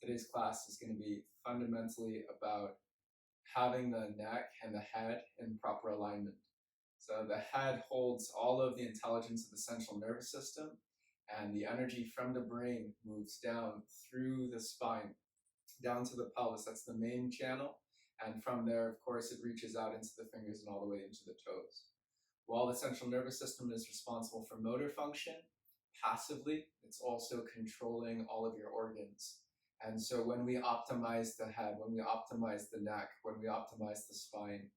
Today's class is going to be fundamentally about having the neck and the head in proper alignment. So the head holds all of the intelligence of the central nervous system, and the energy from the brain moves down through the spine, down to the pelvis. That's the main channel. And from there, of course, it reaches out into the fingers and all the way into the toes. While the central nervous system is responsible for motor function, passively, it's also controlling all of your organs. And so when we optimize the head, when we optimize the neck, when we optimize the spine,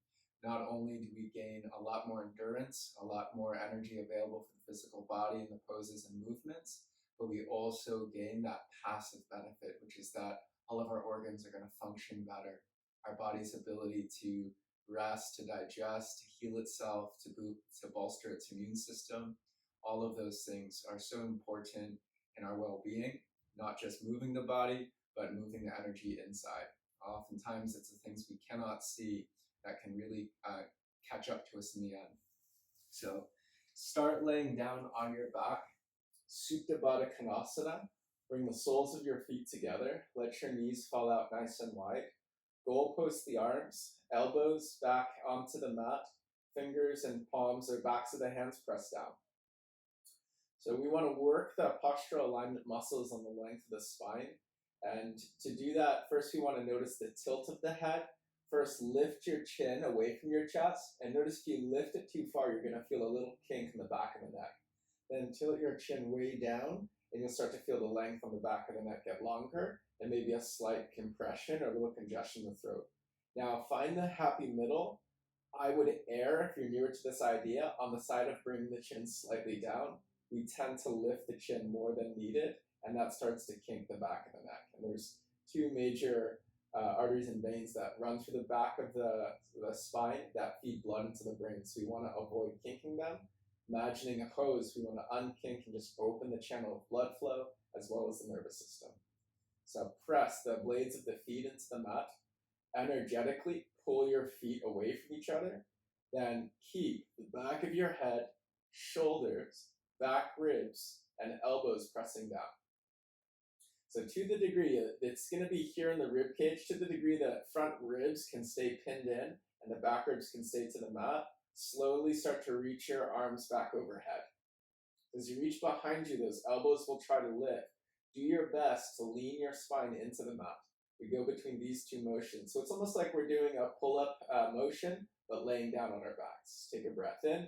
not only do we gain a lot more endurance, a lot more energy available for the physical body and the poses and movements, but we also gain that passive benefit, which is that all of our organs are going to function better. Our body's ability to rest, to digest, to heal itself, to bolster its immune system, all of those things are so important in our well-being, not just moving the body, but moving the energy inside. Oftentimes, it's the things we cannot see that can really catch up to us in the end. So start laying down on your back, Supta Baddha Konasana. Bring the soles of your feet together. Let your knees fall out nice and wide. Goalpost the arms, elbows back onto the mat, fingers and palms or backs of the hands pressed down. So we want to work the postural alignment muscles on the length of the spine. And to do that, first we want to notice the tilt of the head. First, lift your chin away from your chest. And notice if you lift it too far, you're going to feel a little kink in the back of the neck. Then tilt your chin way down, and you'll start to feel the length on the back of the neck get longer, and maybe a slight compression or a little congestion in the throat. Now, find the happy middle. I would err, if you're newer to this idea, on the side of bringing the chin slightly down. We tend to lift the chin more than needed, and that starts to kink the back of the neck. And there's two major arteries and veins that run through the back of the spine that feed blood into the brain. So we want to avoid kinking them. Imagining a hose, we want to unkink and just open the channel of blood flow as well as the nervous system. So press the blades of the feet into the mat. Energetically pull your feet away from each other. Then keep the back of your head, shoulders, back ribs, and elbows pressing down. So to the degree, it's going to be here in the rib cage, to the degree that front ribs can stay pinned in and the back ribs can stay to the mat, slowly start to reach your arms back overhead. As you reach behind you, those elbows will try to lift. Do your best to lean your spine into the mat. We go between these two motions. So it's almost like we're doing a pull-up motion, but laying down on our backs. Take a breath in.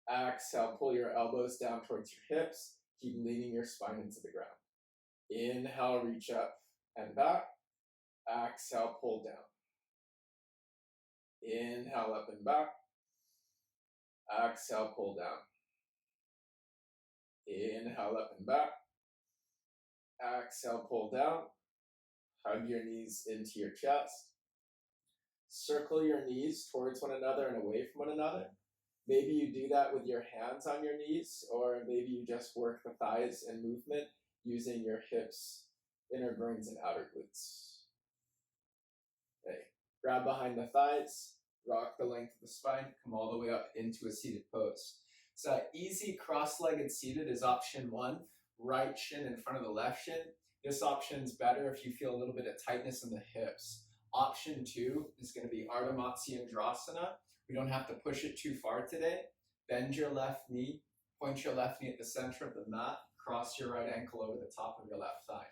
Exhale, pull your elbows down towards your hips. Keep leaning your spine into the ground. Inhale, reach up and back. Exhale, pull down. Inhale, up and back. Exhale, pull down. Inhale, up and back. Exhale, pull down. Hug your knees into your chest. Circle your knees towards one another and away from one another. Maybe you do that with your hands on your knees, or maybe you just work the thighs in movement using your hips, inner groins, and outer glutes. Okay. Grab behind the thighs, rock the length of the spine, come all the way up into a seated pose. So easy cross-legged seated is option one, right shin in front of the left shin. This option is better if you feel a little bit of tightness in the hips. Option two is going to be Ardha Matsyendrasana. We don't have to push it too far today. Bend your left knee, point your left knee at the center of the mat, cross your right ankle over the top of your left thigh.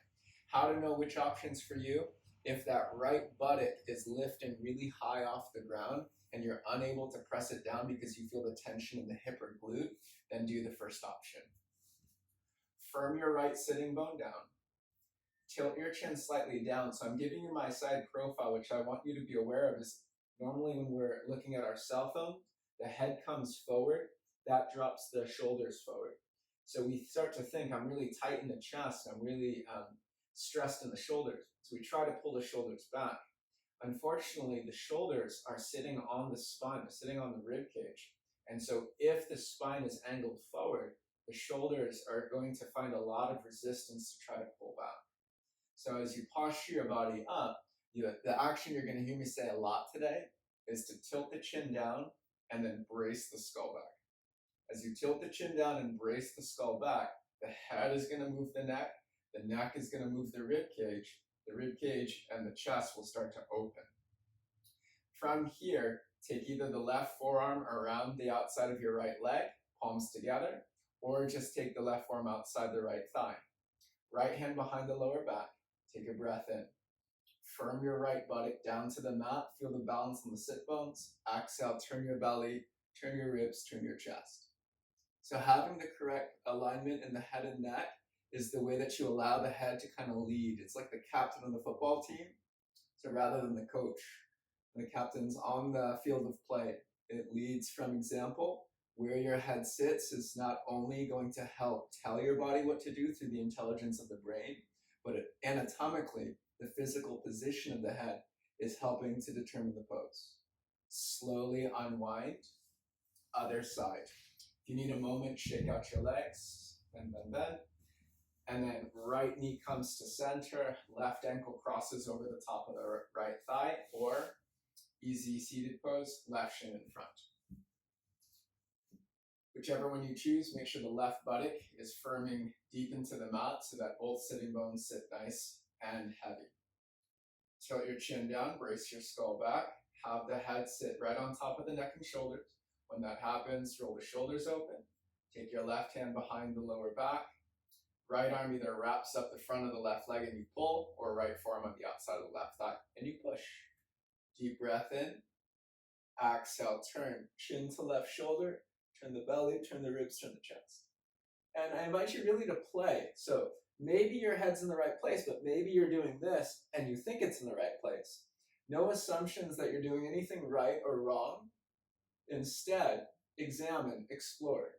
How to know which option's for you? If that right buttock is lifting really high off the ground and you're unable to press it down because you feel the tension in the hip or glute, then do the first option. Firm your right sitting bone down. Tilt your chin slightly down. So I'm giving you my side profile, which I want you to be aware of is normally when we're looking at our cell phone, the head comes forward, that drops the shoulders forward. So we start to think, I'm really tight in the chest, I'm really stressed in the shoulders. So we try to pull the shoulders back. Unfortunately, the shoulders are sitting on the spine, they're sitting on the rib cage. And so if the spine is angled forward, the shoulders are going to find a lot of resistance to try to pull back. So as you posture your body up, the action you're going to hear me say a lot today is to tilt the chin down and then brace the skull back. As you tilt the chin down and brace the skull back, the head is going to move the neck, The neck is going to move the rib cage and the chest will start to open. From here, take either the left forearm around the outside of your right leg, palms together, or just take the left forearm outside the right thigh. Right hand behind the lower back, take a breath in. Firm your right buttock down to the mat, feel the balance on the sit bones. Exhale, turn your belly, turn your ribs, turn your chest. So having the correct alignment in the head and neck is the way that you allow the head to kind of lead. It's like the captain of the football team. So rather than the coach, the captain's on the field of play. It leads from example. Where your head sits is not only going to help tell your body what to do through the intelligence of the brain, but anatomically, the physical position of the head is helping to determine the pose. Slowly unwind, other side. If you need a moment, shake out your legs, bend. And then right knee comes to center, left ankle crosses over the top of the right thigh, or easy seated pose, left shin in front. Whichever one you choose, make sure the left buttock is firming deep into the mat so that both sitting bones sit nice and heavy. Tilt your chin down, brace your skull back, have the head sit right on top of the neck and shoulders. When that happens, roll the shoulders open, take your left hand behind the lower back, right arm either wraps up the front of the left leg and you pull, or right forearm on the outside of the left thigh and you push. Deep breath in, exhale, turn, chin to left shoulder, turn the belly, turn the ribs, turn the chest. And I invite you really to play. So maybe your head's in the right place, but maybe you're doing this and you think it's in the right place. No assumptions that you're doing anything right or wrong. Instead, examine, explore.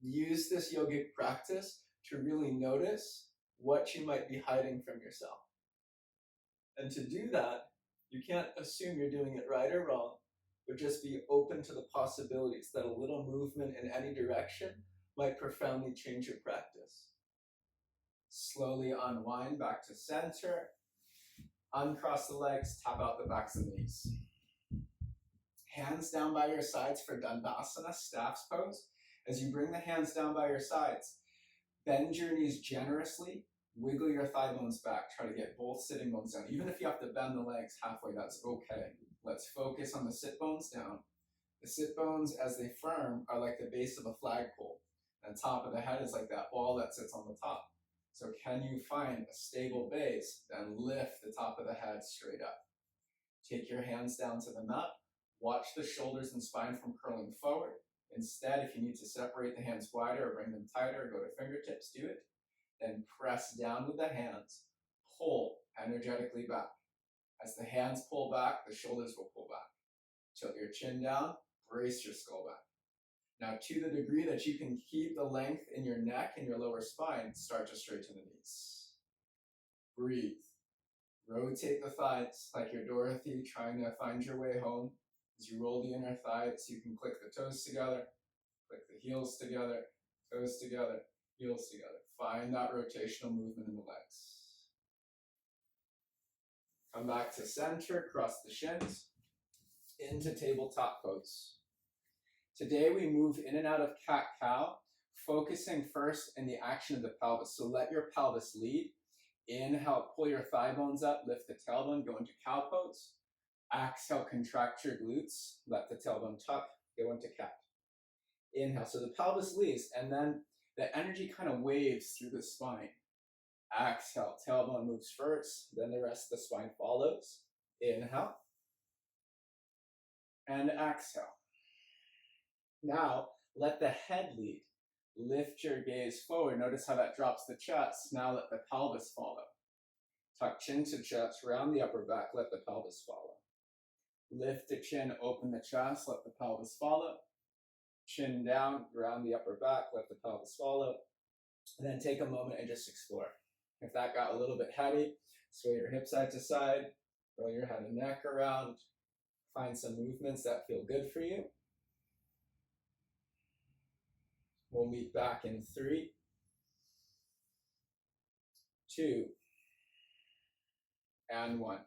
Use this yogic practice to really notice what you might be hiding from yourself. And to do that, you can't assume you're doing it right or wrong, but just be open to the possibilities that a little movement in any direction might profoundly change your practice. Slowly unwind back to center. Uncross the legs, tap out the backs of the knees. Hands down by your sides for Dandasana, staff's pose. As you bring the hands down by your sides, bend your knees generously, wiggle your thigh bones back, try to get both sitting bones down. Even if you have to bend the legs halfway, that's okay. Let's focus on the sit bones down. The sit bones, as they firm, are like the base of a flagpole. And the top of the head is like that ball that sits on the top. So can you find a stable base, then lift the top of the head straight up. Take your hands down to the mat. Watch the shoulders and spine from curling forward. Instead, if you need to separate the hands wider or bring them tighter or go to fingertips, do it. Then press down with the hands, pull energetically back. As the hands pull back, the shoulders will pull back. Tilt your chin down, brace your skull back. Now, to the degree that you can keep the length in your neck and your lower spine, start to straighten the knees. Breathe. Rotate the thighs like you're Dorothy trying to find your way home. As you roll the inner thighs, you can click the toes together, click the heels together, toes together, heels together. Find that rotational movement in the legs. Come back to center, cross the shins, into tabletop pose. Today we move in and out of cat-cow, focusing first in the action of the pelvis. So let your pelvis lead. Inhale, pull your thigh bones up, lift the tailbone, go into cow pose. Exhale, contract your glutes, let the tailbone tuck, go into cat. Inhale, so the pelvis leads, and then the energy kind of waves through the spine. Exhale, tailbone moves first, then the rest of the spine follows. Inhale, and exhale. Now, let the head lead. Lift your gaze forward. Notice how that drops the chest. Now let the pelvis follow. Tuck chin to chest, round the upper back, let the pelvis follow. Lift the chin, open the chest, let the pelvis follow. Chin down, round the upper back, let the pelvis follow. And then take a moment and just explore. If that got a little bit heady, sway your hips side to side, roll your head and neck around. Find some movements that feel good for you. We'll meet back in 3, 2, and 1.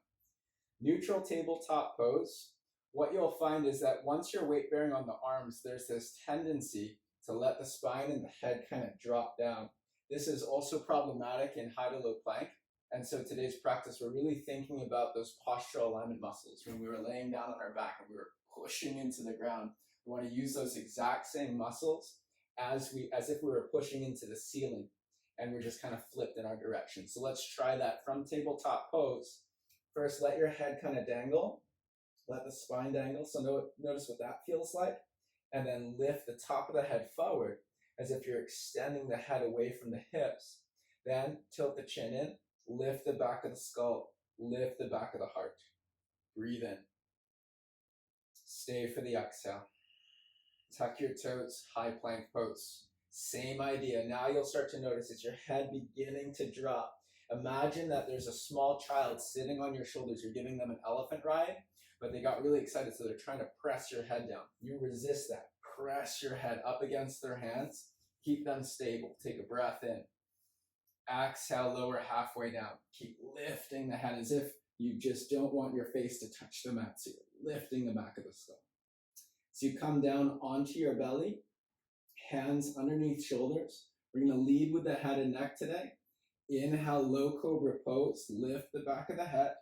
Neutral tabletop pose. What you'll find is that once you're weight bearing on the arms, there's this tendency to let the spine and the head kind of drop down. This is also problematic in high to low plank. And so today's practice, we're really thinking about those postural alignment muscles. When we were laying down on our back and we were pushing into the ground, we want to use those exact same muscles as if we were pushing into the ceiling and we're just kind of flipped in our direction. So let's try that from tabletop pose. First, let your head kind of dangle. Let the spine dangle. So notice what that feels like. And then lift the top of the head forward as if you're extending the head away from the hips. Then tilt the chin in. Lift the back of the skull, lift the back of the heart. Breathe in. Stay for the exhale. Tuck your toes, high plank pose. Same idea. Now you'll start to notice it's your head beginning to drop. Imagine that there's a small child sitting on your shoulders. You're giving them an elephant ride, but they got really excited, so they're trying to press your head down. You resist that. Press your head up against their hands. Keep them stable. Take a breath in. Exhale, lower halfway down. Keep lifting the head as if you just don't want your face to touch the mat. So you're lifting the back of the skull. So you come down onto your belly, hands underneath shoulders. We're going to lead with the head and neck today. Inhale, low cobra pose. Lift the back of the head.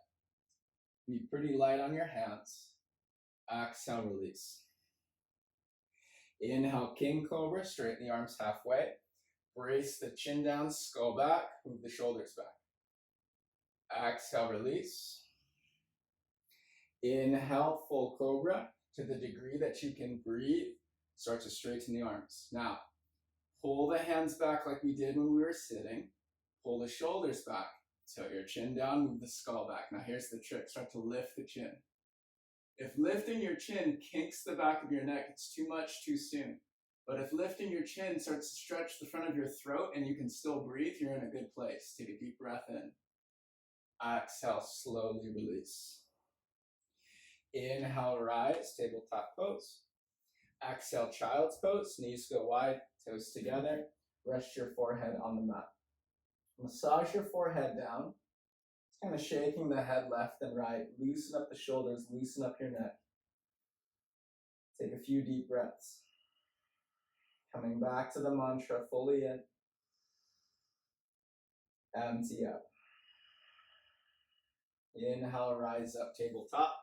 Be pretty light on your hands. Exhale, release. Inhale, king cobra. Straighten the arms halfway. Brace the chin down, skull back, move the shoulders back. Exhale, release. Inhale, full cobra. To the degree that you can breathe, start to straighten the arms. Now, pull the hands back like we did when we were sitting. Pull the shoulders back. Tilt your chin down, move the skull back. Now here's the trick, start to lift the chin. If lifting your chin kinks the back of your neck, it's too much too soon. But if lifting your chin starts to stretch the front of your throat and you can still breathe, you're in a good place. Take a deep breath in. Exhale, slowly release. Inhale, rise, tabletop pose. Exhale, child's pose. Knees go wide, toes together. Rest your forehead on the mat. Massage your forehead down. Just kind of shaking the head left and right. Loosen up the shoulders, loosen up your neck. Take a few deep breaths. Coming back to the mantra, fully in. Empty out. Inhale, rise up, tabletop.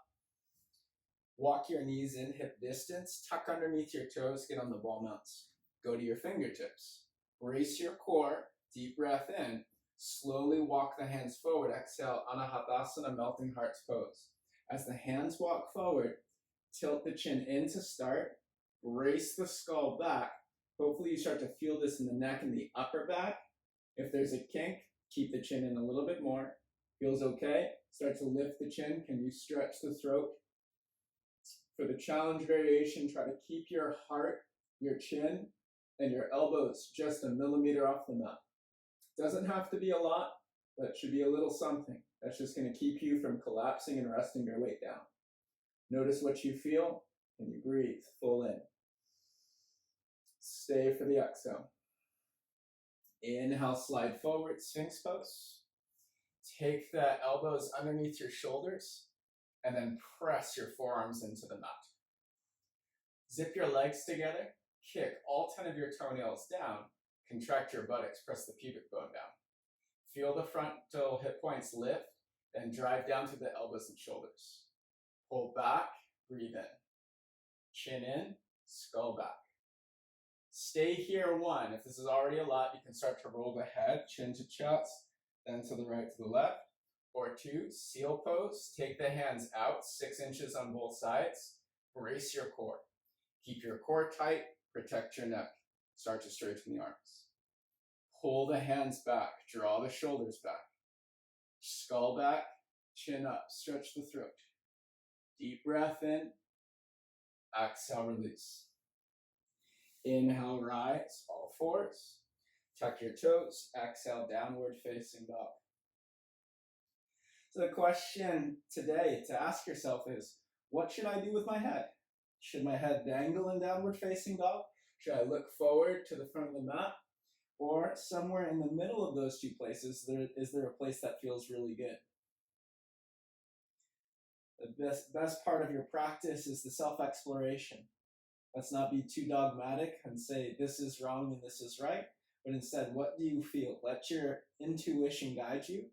Walk your knees in hip distance. Tuck underneath your toes, get on the ball mounts. Go to your fingertips. Brace your core, deep breath in. Slowly walk the hands forward. Exhale, Anahatasana, melting hearts pose. As the hands walk forward, tilt the chin in to start. Brace the skull back. Hopefully you start to feel this in the neck and the upper back. If there's a kink, keep the chin in a little bit more. Feels okay? Start to lift the chin. Can you stretch the throat? For the challenge variation, try to keep your heart, your chin, and your elbows just a millimeter off the mat. Doesn't have to be a lot, but it should be a little something. That's just going to keep you from collapsing and resting your weight down. Notice what you feel, and you breathe full in. Stay for the exhale. Inhale, slide forward, Sphinx pose. Take the elbows underneath your shoulders, and then press your forearms into the mat. Zip your legs together, kick all 10 of your toenails down, contract your buttocks, press the pubic bone down. Feel the frontal hip points lift, then drive down to the elbows and shoulders. Pull back, breathe in. Chin in, skull back. Stay here, one. If this is already a lot, you can start to roll the head, chin to chest, then to the right, to the left. Or two, seal pose. Take the hands out, 6 inches on both sides. Brace your core. Keep your core tight, protect your neck. Start to straighten the arms. Pull the hands back, draw the shoulders back. Skull back, chin up, stretch the throat. Deep breath in, exhale, release. Inhale, rise, all fours. Tuck your toes, exhale, downward facing dog. So the question today to ask yourself is, what should I do with my head? Should my head dangle in downward facing dog? Should I look forward to the front of the mat? Or somewhere in the middle of those two places, is there a place that feels really good? The best part of your practice is the self-exploration. Let's not be too dogmatic and say this is wrong and this is right, but instead, what do you feel? Let your intuition guide you,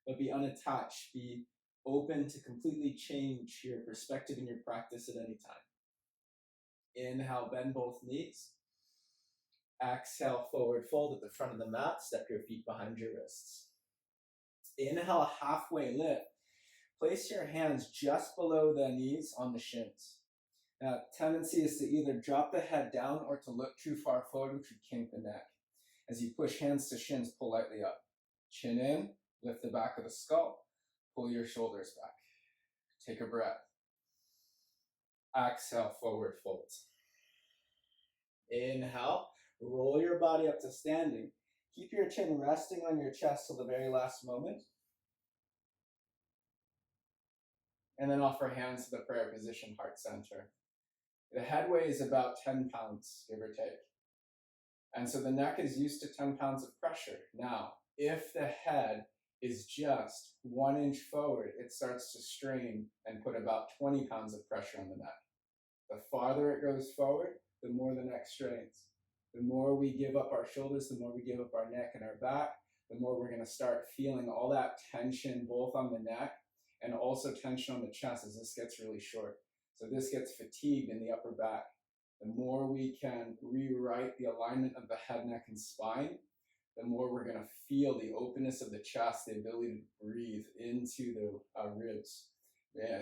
but be unattached. Be open to completely change your perspective and your practice at any time. Inhale, bend both knees. Exhale, forward fold at the front of the mat. Step your feet behind your wrists. Inhale, halfway lift. Place your hands just below the knees on the shins. Now, tendency is to either drop the head down or to look too far forward, which would kink the neck. As you push hands to shins, pull lightly up. Chin in, lift the back of the skull, pull your shoulders back. Take a breath. Exhale, forward fold. Inhale, roll your body up to standing. Keep your chin resting on your chest till the very last moment. And then offer hands to the prayer position, heart center. The head weighs about 10 pounds, give or take. And so the neck is used to 10 pounds of pressure. Now, if the head is just 1 inch forward, it starts to strain and put about 20 pounds of pressure on the neck. The farther it goes forward, the more the neck strains. The more we give up our shoulders, the more we give up our neck and our back, the more we're going to start feeling all that tension both on the neck and also tension on the chest as this gets really short. So this gets fatigued in the upper back. The more we can rewrite the alignment of the head, neck, and spine, the more we're going to feel the openness of the chest, the ability to breathe into the ribs,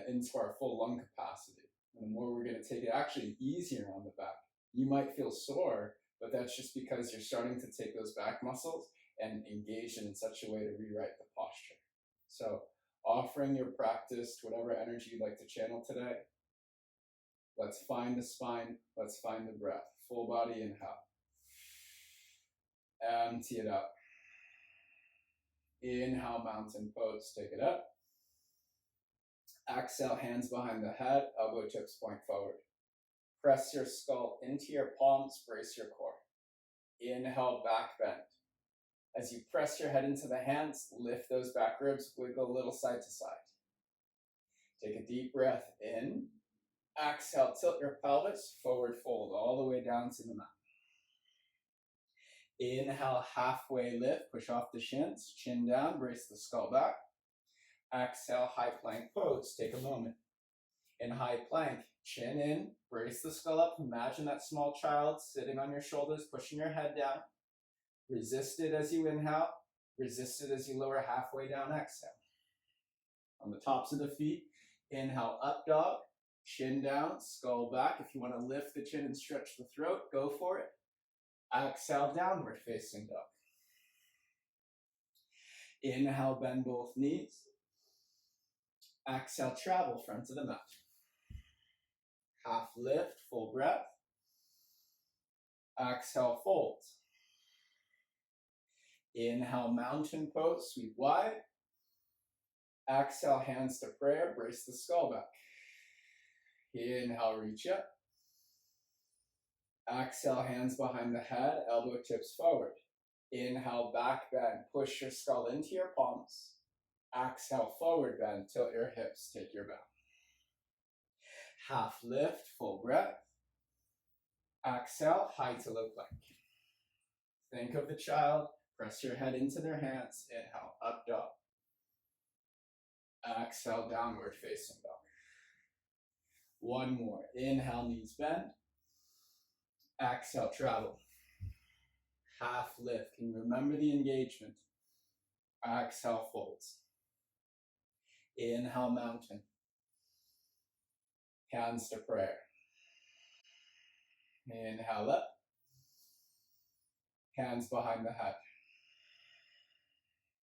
into our full lung capacity. And the more we're going to take it actually easier on the back. You might feel sore, but that's just because you're starting to take those back muscles and engage them in such a way to rewrite the posture. So offering your practice to whatever energy you'd like to channel today. Let's find the spine. Let's find the breath. Full body inhale. Empty it out. Inhale, mountain pose. Take it up. Exhale, hands behind the head. Elbow tips point forward. Press your skull into your palms. Brace your core. Inhale, back bend. As you press your head into the hands, lift those back ribs. Wiggle a little side to side. Take a deep breath in. Exhale, tilt your pelvis, forward fold all the way down to the mat. Inhale, halfway lift, push off the shins, chin down, brace the skull back. Exhale, high plank pose, take a moment. In high plank, chin in, brace the skull up, imagine that small child sitting on your shoulders, pushing your head down. Resist it as you inhale, resist it as you lower halfway down, exhale. On the tops of the feet, inhale, up dog. Chin down, skull back. If you want to lift the chin and stretch the throat, go for it. Exhale, downward facing dog. Inhale, bend both knees. Exhale, travel front to the mat. Half lift, full breath. Exhale, fold. Inhale, mountain pose, sweep wide. Exhale, hands to prayer, brace the skull back. Inhale, reach up. Exhale, hands behind the head, elbow tips forward. Inhale, back bend, push your skull into your palms. Exhale, forward bend, tilt your hips, take your bow. Half lift, full breath. Exhale, high to low plank. Think of the child, press your head into their hands. Inhale, up dog. Exhale, downward facing dog. One more. Inhale, knees bend. Exhale, travel. Half lift. Can you remember the engagement? Exhale, folds. Inhale, mountain. Hands to prayer. Inhale up. Hands behind the head.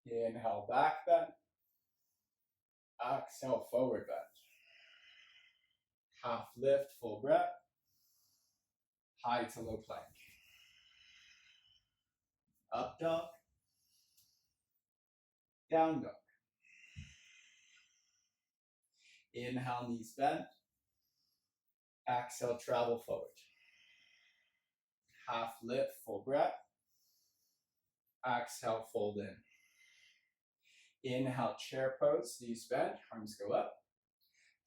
Inhale, back bend. Exhale, forward bend. Half lift, full breath. High to low plank. Up dog. Down dog. Inhale, knees bend. Exhale, travel forward. Half lift, full breath. Exhale, fold in. Inhale, chair pose, knees bend, arms go up.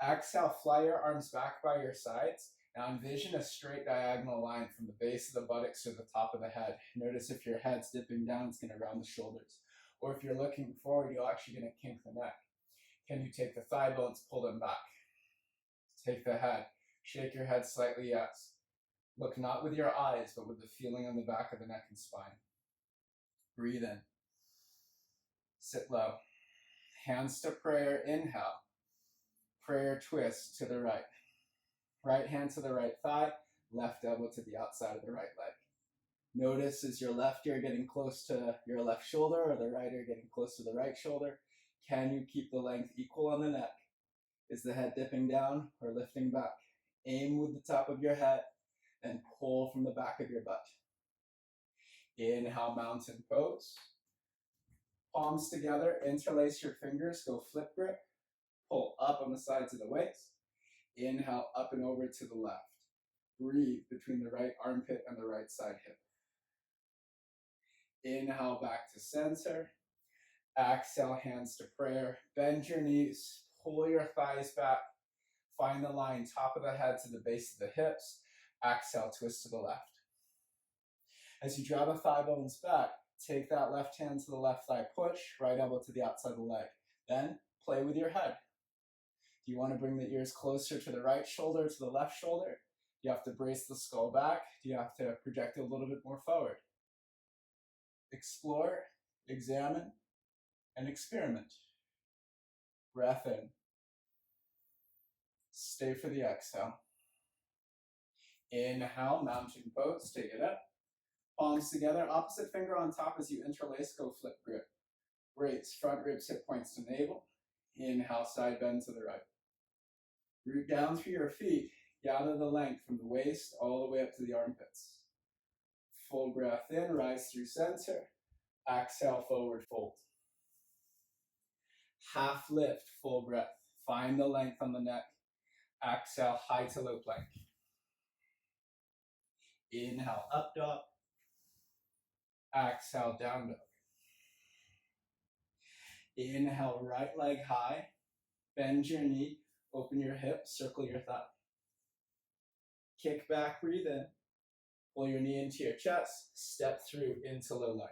Exhale, fly your arms back by your sides Now envision a straight diagonal line from the base of the buttocks to the top of the head. Notice if your head's dipping down, it's going to round the shoulders. Or if you're looking forward, you're actually going to kink the neck. Can you take the thigh bones, pull them back? Take the head. Shake your head slightly, yes. Look not with your eyes, but with the feeling on the back of the neck and spine. Breathe in. Sit low. Hands to prayer, inhale. Prayer twist to the right. Right hand to the right thigh, left elbow to the outside of the right leg. Notice is your left ear getting close to your left shoulder or the right ear getting close to the right shoulder? Can you keep the length equal on the neck? Is the head dipping down or lifting back? Aim with the top of your head and pull from the back of your butt. Inhale, mountain pose. Palms together, interlace your fingers, go flip grip. Pull up on the sides of the waist. Inhale, up and over to the left. Breathe between the right armpit and the right side hip. Inhale, back to center. Exhale, hands to prayer. Bend your knees, pull your thighs back. Find the line, top of the head to the base of the hips. Exhale, twist to the left. As you draw the thigh bones back, take that left hand to the left thigh push, right elbow to the outside of the leg. Then play with your head. Do you want to bring the ears closer to the right shoulder, to the left shoulder? Do you have to brace the skull back? Do you have to project it a little bit more forward? Explore, examine, and experiment. Breath in. Stay for the exhale. Inhale, mountain pose, take it up. Palms together, opposite finger on top as you interlace, go flip grip. Brace, front ribs, hip points to navel. Inhale, side bend to the right. Root down through your feet, gather the length from the waist all the way up to the armpits. Full breath in, rise through center. Exhale, forward fold. Half lift, full breath. Find the length on the neck. Exhale, high to low plank. Inhale, up dog. Exhale, down dog. Inhale, right leg high. Bend your knee, open your hip, circle your thigh. Kick back, breathe in. Pull your knee into your chest, step through into low lunge.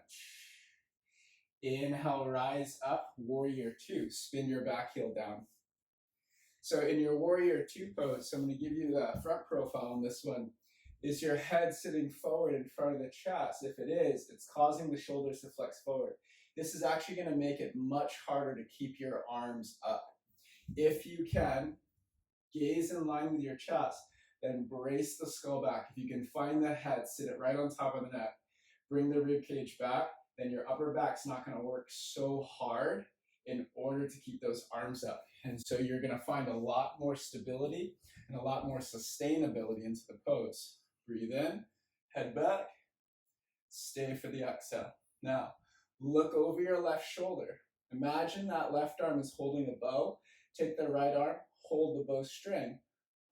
Inhale, rise up, warrior two. Spin your back heel down. So in your warrior two pose, so I'm going to give you the front profile on this one. Is your head sitting forward in front of the chest? If it is, it's causing the shoulders to flex forward. This is actually going to make it much harder to keep your arms up. If you can, gaze in line with your chest, then brace the skull back. If you can find the head, sit it right on top of the neck. Bring the rib cage back, then your upper back's not going to work so hard in order to keep those arms up. And so you're going to find a lot more stability and a lot more sustainability into the pose. Breathe in, head back, stay for the exhale. Now, look over your left shoulder. Imagine that left arm is holding a bow. Take the right arm, hold the bowstring.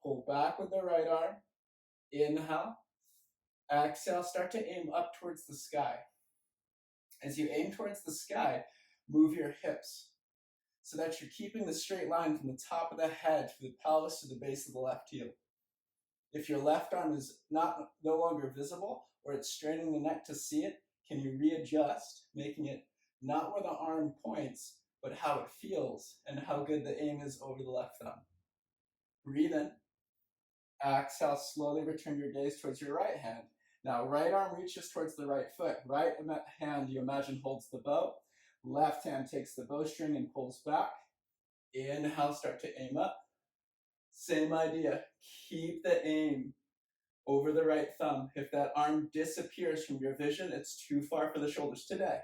Pull back with the right arm. Inhale. Exhale, start to aim up towards the sky. As you aim towards the sky, move your hips so that you're keeping the straight line from the top of the head to the pelvis to the base of the left heel. If your left arm is no longer visible or it's straining the neck to see it, can you readjust, making it not where the arm points, but how it feels and how good the aim is over the left thumb. Breathe in. Exhale, slowly return your gaze towards your right hand. Now, right arm reaches towards the right foot. Right hand, you imagine, holds the bow. Left hand takes the bowstring and pulls back. Inhale, start to aim up. Same idea. Keep the aim over the right thumb. If that arm disappears from your vision, it's too far for the shoulders today.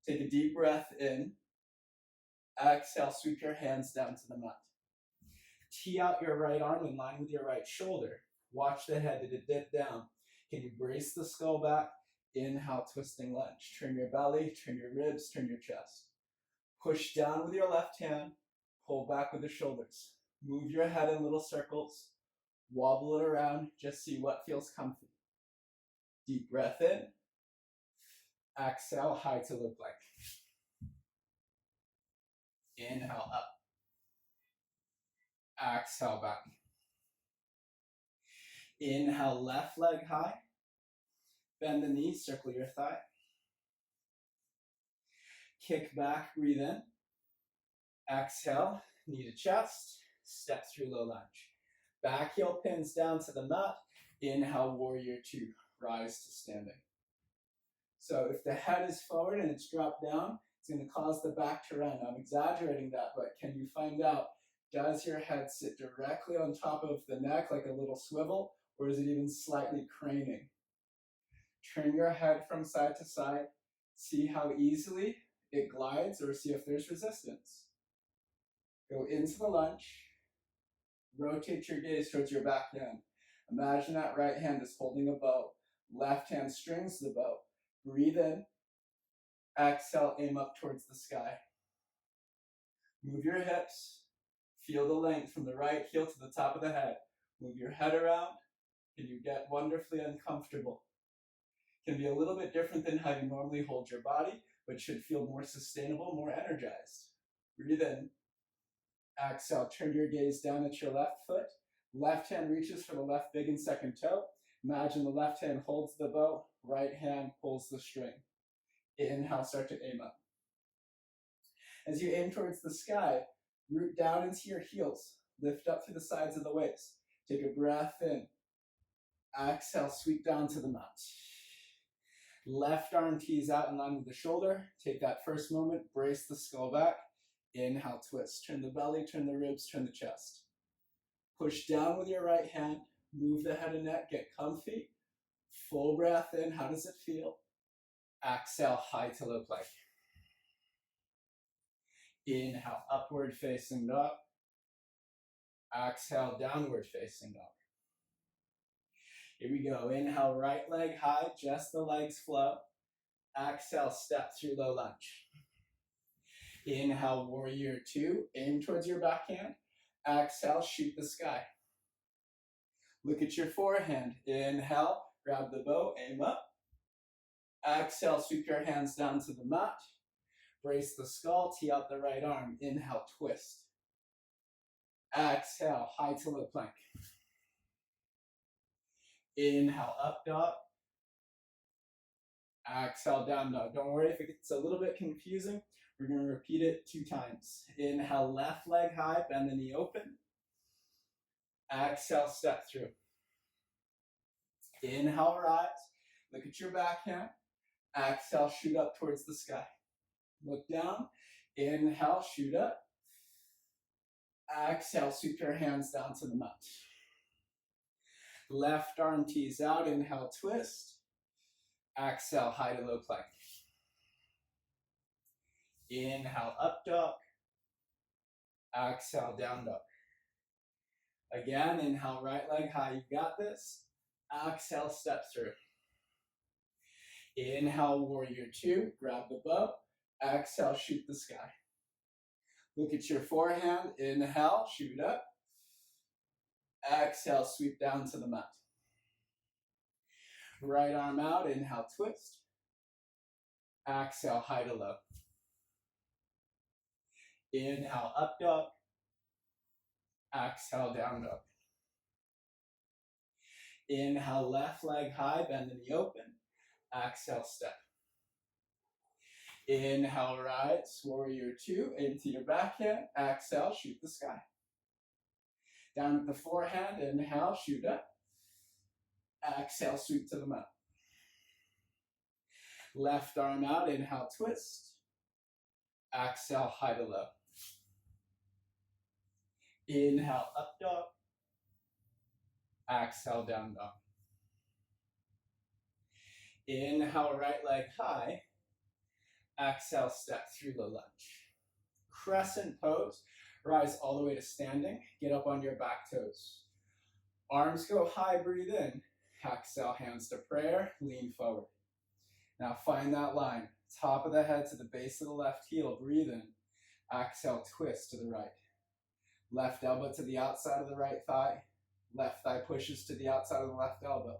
Take a deep breath in. Exhale, sweep your hands down to the mat. Tee out your right arm in line with your right shoulder. Watch the head, did it dip down? Can you brace the skull back? Inhale, twisting lunge. Turn your belly, turn your ribs, turn your chest. Push down with your left hand, pull back with the shoulders. Move your head in little circles, wobble it around, just see what feels comfy. Deep breath in. Exhale, high to low plank. Inhale, up. Exhale, back. Inhale, left leg high. Bend the knee, circle your thigh. Kick back, breathe in. Exhale, knee to chest, step through low lunge. Back heel pins down to the mat. Inhale, warrior two, rise to standing. So if the head is forward and it's dropped down, it's going to cause the back to run. I'm exaggerating that, but can you find out, does your head sit directly on top of the neck like a little swivel, or is it even slightly craning? Turn your head from side to side. See how easily it glides, or see if there's resistance. Go into the lunge. Rotate your gaze towards your back hand. Imagine that right hand is holding a bow. Left hand strings the bow. Breathe in. Exhale, aim up towards the sky. Move your hips. Feel the length from the right heel to the top of the head. Move your head around, and you get wonderfully uncomfortable. It can be a little bit different than how you normally hold your body, but should feel more sustainable, more energized. Breathe in. Exhale, turn your gaze down at your left foot. Left hand reaches for the left big and second toe. Imagine the left hand holds the bow, right hand pulls the string. Inhale, start to aim up. As you aim towards the sky, root down into your heels. Lift up through the sides of the waist. Take a breath in. Exhale, sweep down to the mat. Left arm tees out in line with the shoulder. Take that first moment, brace the skull back. Inhale, twist. Turn the belly, turn the ribs, turn the chest. Push down with your right hand. Move the head and neck, get comfy. Full breath in. How does it feel? Exhale, high to low plank. Inhale, upward facing dog. Exhale, downward facing dog. Here we go. Inhale, right leg high, just the legs flow. Exhale, step through low lunge. Inhale, warrior two, aim towards your backhand. Exhale, shoot the sky. Look at your forehand. Inhale, grab the bow, aim up. Exhale, sweep your hands down to the mat. Brace the skull, tee out the right arm. Inhale, twist. Exhale, high to low plank. Inhale, up dog. Exhale, down dog. Don't worry if it gets a little bit confusing. We're going to repeat it 2 times. Inhale, left leg high, bend the knee open. Exhale, step through. Inhale, rise. Look at your backhand. Exhale, shoot up towards the sky. Look down. Inhale, shoot up. Exhale, sweep your hands down to the mat. Left arm tees out. Inhale, twist. Exhale, high to low plank. Inhale, up dog. Exhale, down dog. Again, inhale, right leg high. You got this. Exhale, step through. Inhale, warrior two. Grab the bow. Exhale, shoot the sky. Look at your forehand. Inhale, shoot up. Exhale, sweep down to the mat. Right arm out. Inhale, twist. Exhale, high to low. Inhale, up dog. Exhale, down dog. Inhale, left leg high, bend the knee open. Exhale, step. Inhale, rise, warrior two, into your backhand. Exhale, shoot the sky. Down at the forehand, inhale, shoot up. Exhale, sweep to the mat. Left arm out, inhale, twist. Exhale, high to low. Inhale, up dog. Exhale, down dog. Inhale, right leg high. Exhale, step through low lunge. Crescent pose. Rise all the way to standing. Get up on your back toes. Arms go high, breathe in. Exhale, hands to prayer, lean forward. Now find that line. Top of the head to the base of the left heel, breathe in. Exhale, twist to the right. Left elbow to the outside of the right thigh. Left thigh pushes to the outside of the left elbow.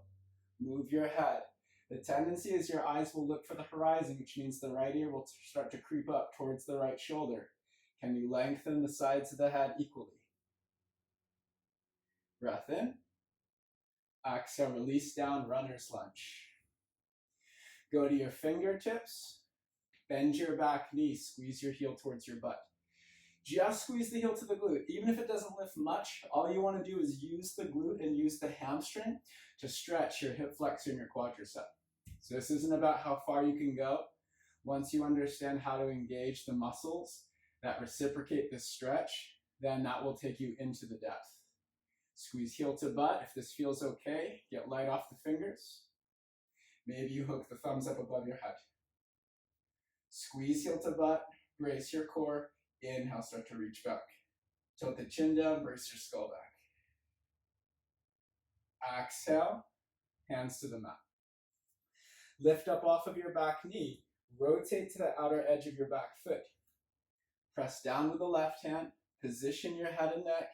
Move your head. The tendency is your eyes will look for the horizon, which means the right ear will start to creep up towards the right shoulder. Can you lengthen the sides of the head equally? Breath in. Exhale, release down, runner's lunge. Go to your fingertips, bend your back knee, squeeze your heel towards your butt. Just squeeze the heel to the glute. Even if it doesn't lift much, all you want to do is use the glute and use the hamstring to stretch your hip flexor and your quadricep. So this isn't about how far you can go. Once you understand how to engage the muscles that reciprocate this stretch, then that will take you into the depth. Squeeze heel to butt. If this feels okay, get light off the fingers. Maybe you hook the thumbs up above your head. Squeeze heel to butt, brace your core. Inhale, start to reach back. Tilt the chin down, brace your skull back. Exhale, hands to the mat. Lift up off of your back knee, rotate to the outer edge of your back foot. Press down with the left hand, position your head and neck,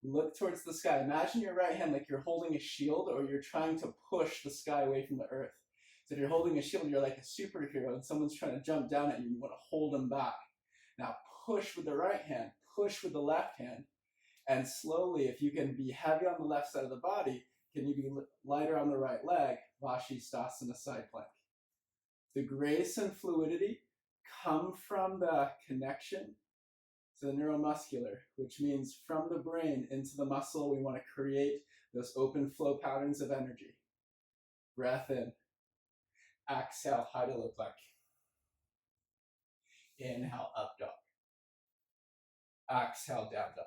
look towards the sky. Imagine your right hand like you're holding a shield or you're trying to push the sky away from the earth. So if you're holding a shield, you're like a superhero and someone's trying to jump down at you, you want to hold them back. Now push with the right hand, push with the left hand, and slowly, if you can be heavy on the left side of the body, can you be lighter on the right leg? Vashisthasana side plank. The grace and fluidity come from the connection to the neuromuscular, which means from the brain into the muscle, we want to create those open flow patterns of energy. Breath in. Exhale, high to low plank. Inhale, up dog. Exhale, down dog.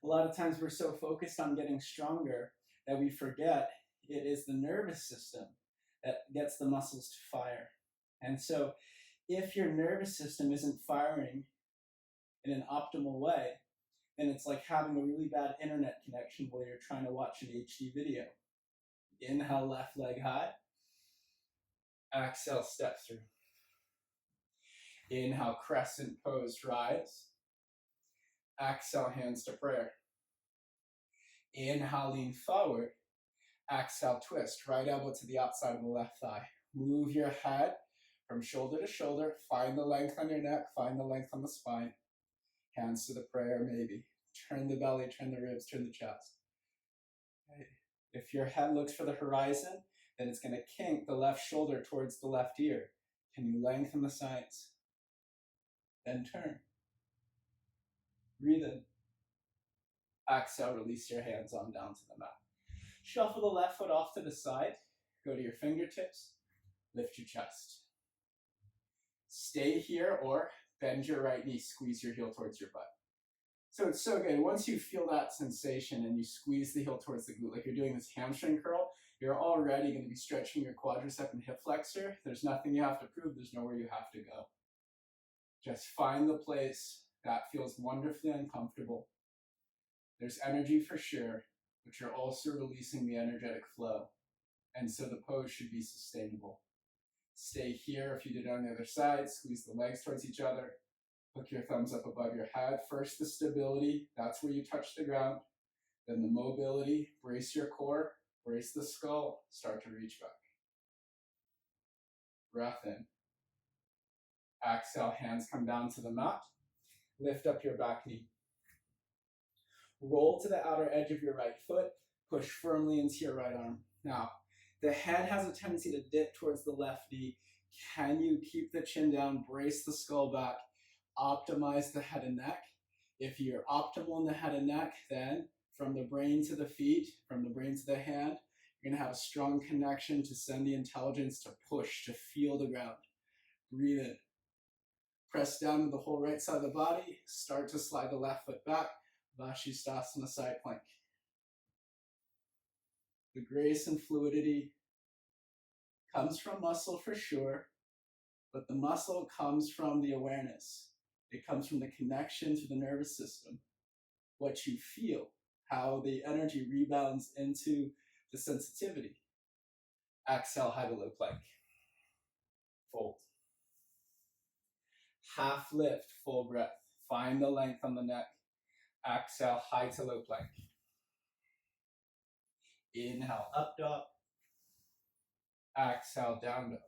A lot of times we're so focused on getting stronger that we forget it is the nervous system that gets the muscles to fire. And so if your nervous system isn't firing in an optimal way, then it's like having a really bad internet connection while you're trying to watch an HD video. Inhale, left leg high. Exhale, step through. Inhale, crescent pose, rise. Exhale, hands to prayer. Inhale, lean forward. Exhale, twist. Right elbow to the outside of the left thigh. Move your head from shoulder to shoulder. Find the length on your neck. Find the length on the spine. Hands to the prayer, maybe. Turn the belly, turn the ribs, turn the chest. Okay. If your head looks for the horizon, then it's going to kink the left shoulder towards the left ear. Can you lengthen the sides? Then turn. Breathe in. Exhale, release your hands on down to the mat. Shuffle the left foot off to the side. Go to your fingertips. Lift your chest. Stay here or bend your right knee. Squeeze your heel towards your butt. So it's so good. Once you feel that sensation and you squeeze the heel towards the glute, like you're doing this hamstring curl, you're already going to be stretching your quadricep and hip flexor. There's nothing you have to prove. There's nowhere you have to go. Just find the place that feels wonderfully uncomfortable. There's energy for sure, but you're also releasing the energetic flow. And so the pose should be sustainable. Stay here. If you did it on the other side, squeeze the legs towards each other. Hook your thumbs up above your head. First, the stability. That's where you touch the ground. Then the mobility. Brace your core. Brace the skull. Start to reach back. Breath in. Exhale, hands come down to the mat. Lift up your back knee. Roll to the outer edge of your right foot. Push firmly into your right arm. Now, the head has a tendency to dip towards the left knee. Can you keep the chin down, brace the skull back, optimize the head and neck? If you're optimal in the head and neck, then from the brain to the feet, from the brain to the hand, you're going to have a strong connection to send the intelligence to push, to feel the ground. Breathe in. Press down with the whole right side of the body. Start to slide the left foot back. Vashisthasana side plank. The grace and fluidity comes from muscle for sure, but the muscle comes from the awareness. It comes from the connection to the nervous system. What you feel, how the energy rebounds into the sensitivity. Exhale, high to low plank. Fold. Half lift, full breath. Find the length on the neck. Exhale, high to low plank. Inhale, up dog. Exhale, down dog.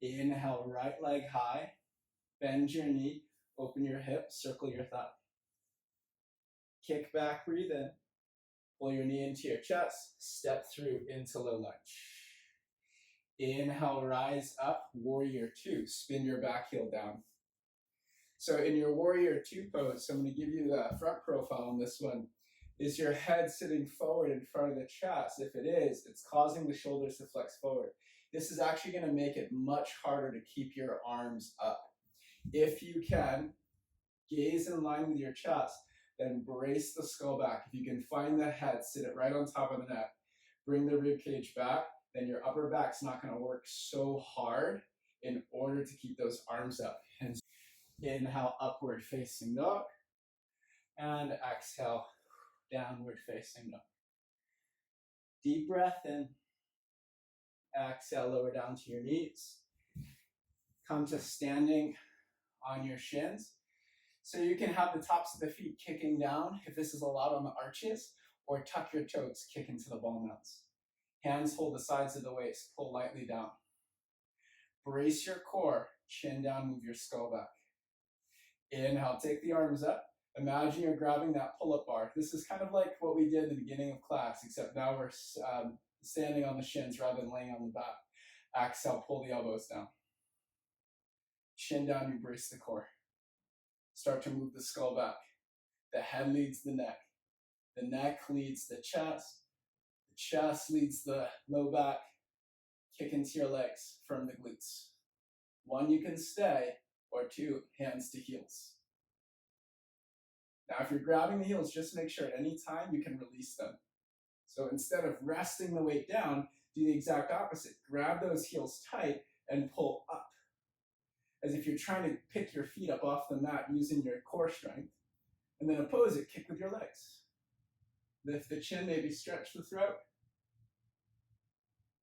Inhale, right leg high. Bend your knee, open your hip, circle your thigh. Kick back, breathe in. Pull your knee into your chest, step through into low lunge. Inhale, rise up, warrior two. Spin your back heel down. So in your warrior two pose, so I'm going to give you the front profile on this one. Is your head sitting forward in front of the chest? If it is, it's causing the shoulders to flex forward. This is actually going to make it much harder to keep your arms up. If you can, gaze in line with your chest, then brace the skull back. If you can find the head, sit it right on top of the neck. Bring the rib cage back, then your upper back's not going to work so hard in order to keep those arms up. And inhale, upward facing dog, and exhale, downward facing dog. Deep breath in. Exhale, lower down to your knees. Come to standing on your shins. So you can have the tops of the feet kicking down if this is allowed on the arches, or tuck your toes, kick into the ball mounts. Hands hold the sides of the waist, pull lightly down. Brace your core, chin down, move your skull back. Inhale, take the arms up. Imagine you're grabbing that pull-up bar. This is kind of like what we did at the beginning of class, except now we're standing on the shins rather than laying on the back. Exhale, pull the elbows down. Chin down, you brace the core. Start to move the skull back. The head leads the neck. The neck leads the chest. The chest leads the low back. Kick into your legs from the glutes. One, you can stay, or two, hands to heels. Now, if you're grabbing the heels, just make sure at any time you can release them. So instead of resting the weight down, do the exact opposite. Grab those heels tight and pull up. As if you're trying to pick your feet up off the mat using your core strength. And then opposite, kick with your legs. Lift the chin, maybe stretch the throat.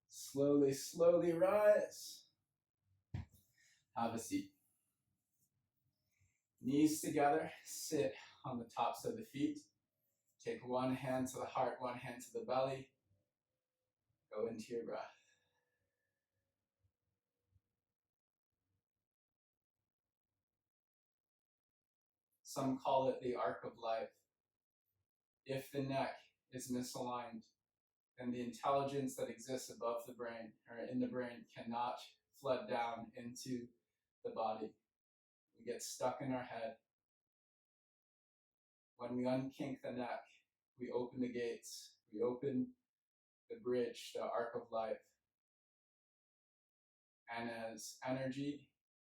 Slowly, slowly rise. Have a seat. Knees together, sit on the tops of the feet. Take one hand to the heart, one hand to the belly. Go into your breath. Some call it the arc of life. If the neck is misaligned, then the intelligence that exists above the brain or in the brain cannot flood down into the body. We get stuck in our head. When we unkink the neck, we open the gates, we open the bridge, the arc of life. And as energy,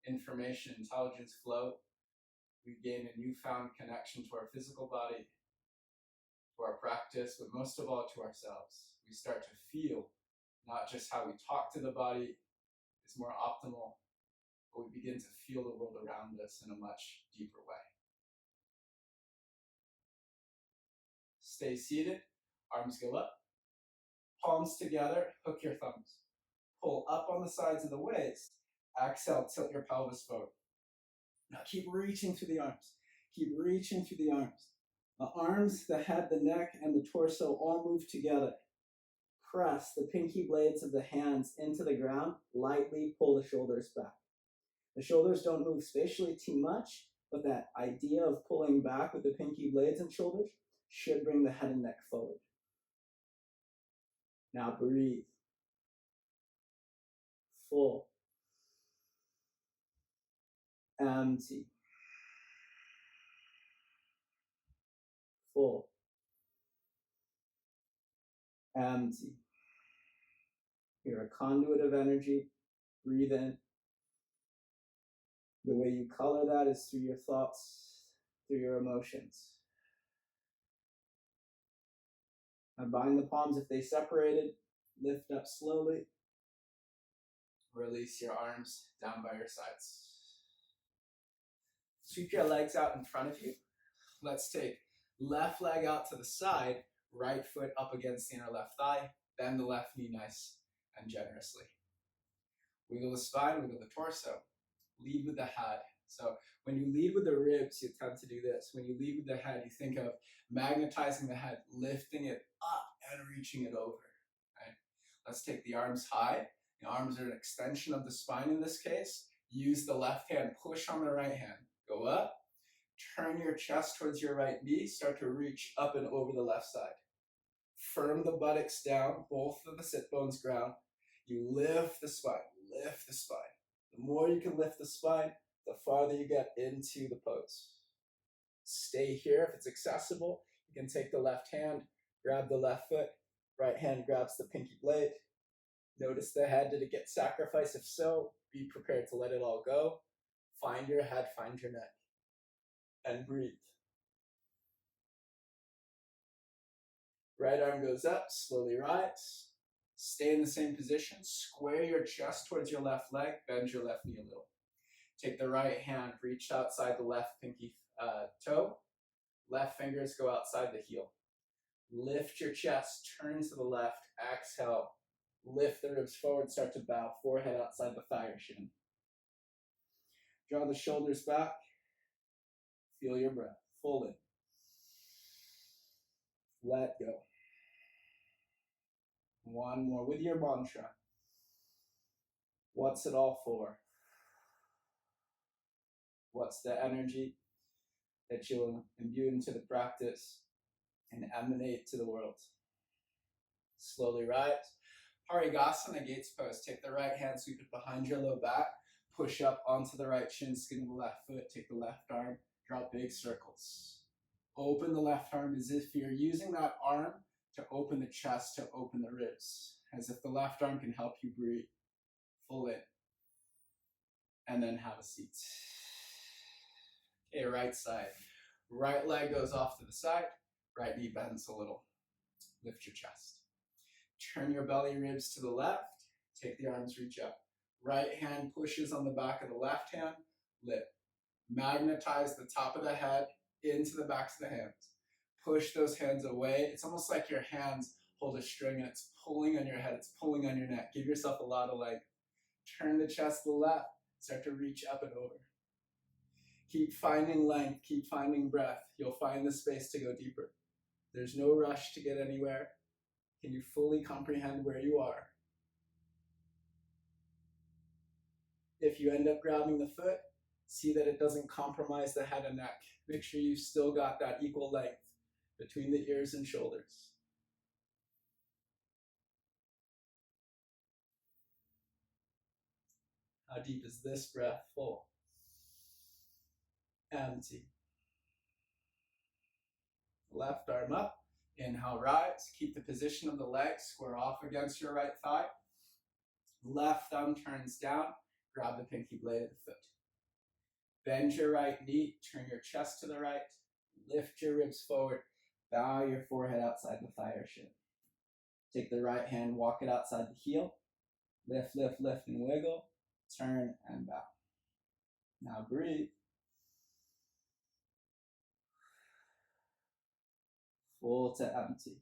information, intelligence flow, we gain a newfound connection to our physical body, to our practice, but most of all to ourselves. We start to feel not just how we talk to the body is more optimal, but we begin to feel the world around us in a much deeper way. Stay seated, arms go up, palms together, hook your thumbs. Pull up on the sides of the waist. Exhale, tilt your pelvis forward. Now keep reaching through the arms. Keep reaching through the arms. The arms, the head, the neck, and the torso all move together. Press the pinky blades of the hands into the ground. Lightly pull the shoulders back. The shoulders don't move spatially too much, but that idea of pulling back with the pinky blades and shoulders should bring the head and neck forward. Now breathe. Full. Empty. Full. Empty. You're a conduit of energy. Breathe in. The way you color that is through your thoughts, through your emotions. Now bind the palms if they separated. Lift up slowly. Release your arms down by your sides. Sweep your legs out in front of you. Let's take left leg out to the side, right foot up against the inner left thigh, bend the left knee nice and generously. Wiggle the spine, wiggle the torso. Lead with the head. So when you lead with the ribs, you tend to do this. When you lead with the head, you think of magnetizing the head, lifting it up and reaching it over. Right? Let's take the arms high. The arms are an extension of the spine in this case. Use the left hand, push on the right hand. Go up, turn your chest towards your right knee, start to reach up and over the left side. Firm the buttocks down, both of the sit bones ground. You lift the spine, lift the spine. The more you can lift the spine, the farther you get into the pose. Stay here if it's accessible. You can take the left hand, grab the left foot, right hand grabs the pinky blade. Notice the head, did it get sacrificed? If so, be prepared to let it all go. Find your head, find your neck, and breathe. Right arm goes up, slowly rise. Stay in the same position. Square your chest towards your left leg, bend your left knee a little. Take the right hand, reach outside the left pinky toe. Left fingers go outside the heel. Lift your chest, turn to the left, exhale. Lift the ribs forward, start to bow, forehead outside the thigh or shin. Draw the shoulders back. Feel your breath. Full in. Let go. One more with your mantra. What's it all for? What's the energy that you'll imbue into the practice and emanate to the world? Slowly rise. Parigasana, gates pose. Take the right hand, sweep it behind your low back. Push up onto the right shin, skin of the left foot. Take the left arm, draw big circles. Open the left arm as if you're using that arm to open the chest, to open the ribs. As if the left arm can help you breathe. Full in. And then have a seat. Okay, right side. Right leg goes off to the side. Right knee bends a little. Lift your chest. Turn your belly ribs to the left. Take the arms, reach up. Right hand pushes on the back of the left hand. Lift. Magnetize the top of the head into the backs of the hands. Push those hands away. It's almost like your hands hold a string and it's pulling on your head. It's pulling on your neck. Give yourself a lot of length. Turn the chest to the left. Start to reach up and over. Keep finding length. Keep finding breath. You'll find the space to go deeper. There's no rush to get anywhere. Can you fully comprehend where you are? If you end up grabbing the foot, see that it doesn't compromise the head and neck. Make sure you've still got that equal length between the ears and shoulders. How deep is this breath? Full. Empty. Left arm up. Inhale, rise. Keep the position of the leg square off against your right thigh. Left thumb turns down. Grab the pinky blade of the foot. Bend your right knee. Turn your chest to the right. Lift your ribs forward. Bow your forehead outside the thigh or shin. Take the right hand, walk it outside the heel. Lift, lift, lift, and wiggle. Turn and bow. Now breathe. Full to empty.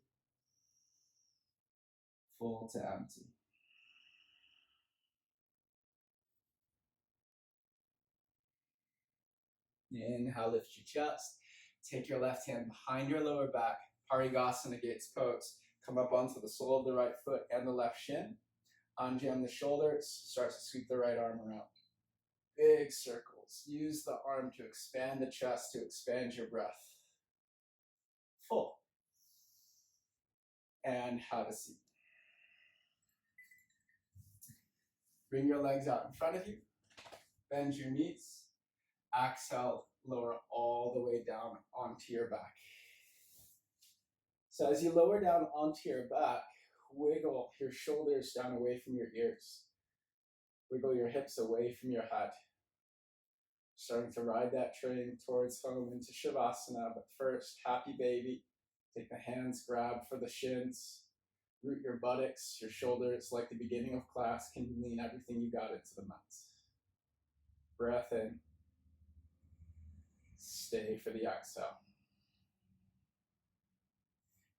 Full to empty. Inhale, lift your chest. Take your left hand behind your lower back. Parigasana, gates pose. Come up onto the sole of the right foot and the left shin. Unjam the shoulders. Start to sweep the right arm around. Big circles. Use the arm to expand the chest, to expand your breath. Full. And have a seat. Bring your legs out in front of you. Bend your knees. Exhale, lower all the way down onto your back. So as you lower down onto your back, wiggle your shoulders down away from your ears. Wiggle your hips away from your head. Starting to ride that train towards home into Shavasana, but first, happy baby. Take the hands, grab for the shins. Root your buttocks, your shoulders, like the beginning of class. Can you lean everything you got into the mat? Breath in. Stay for the exhale.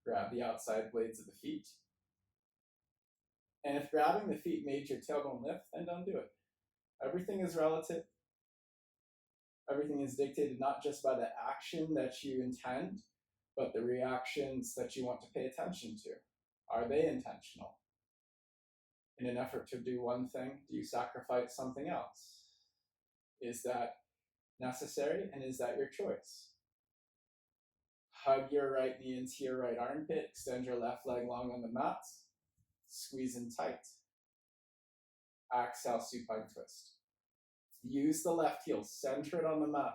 Grab the outside blades of the feet. And if grabbing the feet made your tailbone lift, then don't do it. Everything is relative. Everything is dictated not just by the action that you intend, but the reactions that you want to pay attention to. Are they intentional? In an effort to do one thing, do you sacrifice something else? Is that necessary, and is that your choice? Hug your right knee into your right armpit. Extend your left leg long on the mat. Squeeze in tight. Exhale, supine twist. Use the left heel. Center it on the mat.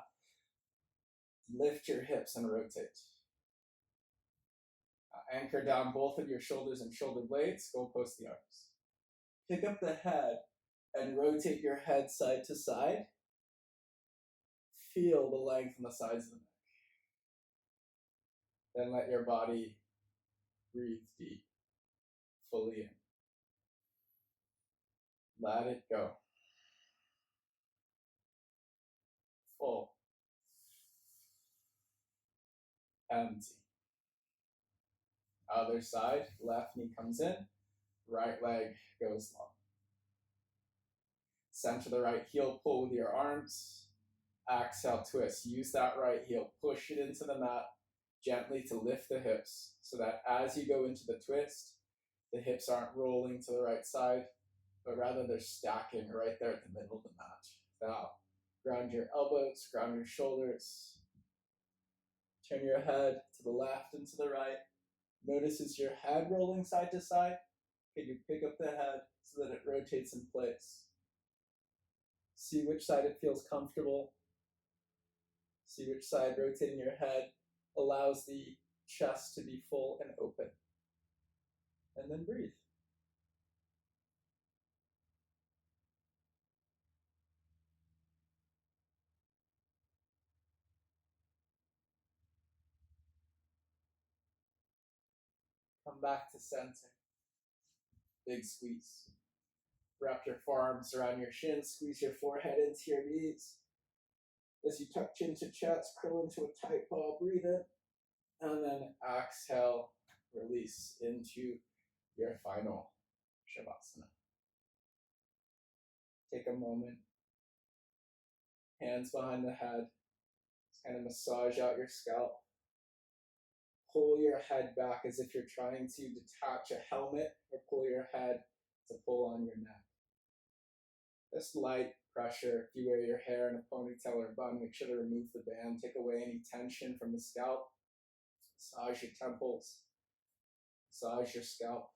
Lift your hips and rotate. Anchor down both of your shoulders and shoulder blades. Go post the arms. Pick up the head and rotate your head side to side. Feel the length on the sides of the neck. Then let your body breathe deep, fully in. Let it go. Full. Empty. Other side, left knee comes in, right leg goes long. Center the right heel, pull with your arms. Exhale, twist. Use that right heel, push it into the mat gently to lift the hips so that as you go into the twist, the hips aren't rolling to the right side, but rather they're stacking right there at the middle of the mat. Now, ground your elbows, ground your shoulders. Turn your head to the left and to the right. Notice is your head rolling side to side? Can you pick up the head so that it rotates in place? See which side it feels comfortable. See which side rotating your head allows the chest to be full and open. And then breathe. Come back to center. Big squeeze. Wrap your forearms around your shins. Squeeze your forehead into your knees. As you tuck chin to chest, curl into a tight ball. Breathe in. And then exhale. Release into your final Shavasana. Take a moment. Hands behind the head. Just kind of massage out your scalp. Pull your head back as if you're trying to detach a helmet, or pull your head to pull on your neck. Just light pressure. If you wear your hair in a ponytail or a bun, make sure to remove the band. Take away any tension from the scalp. Massage your temples. Massage your scalp.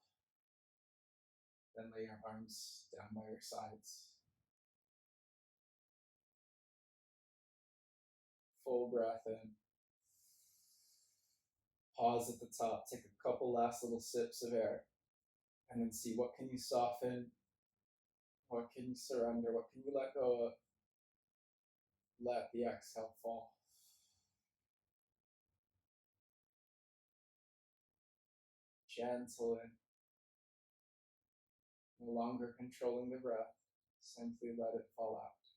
Then lay your arms down by your sides. Full breath in. Pause at the top. Take a couple last little sips of air. And then see what can you soften. What can you surrender? What can you let go of? Let the exhale fall. Gentle in. No longer controlling the breath. Simply let it fall out.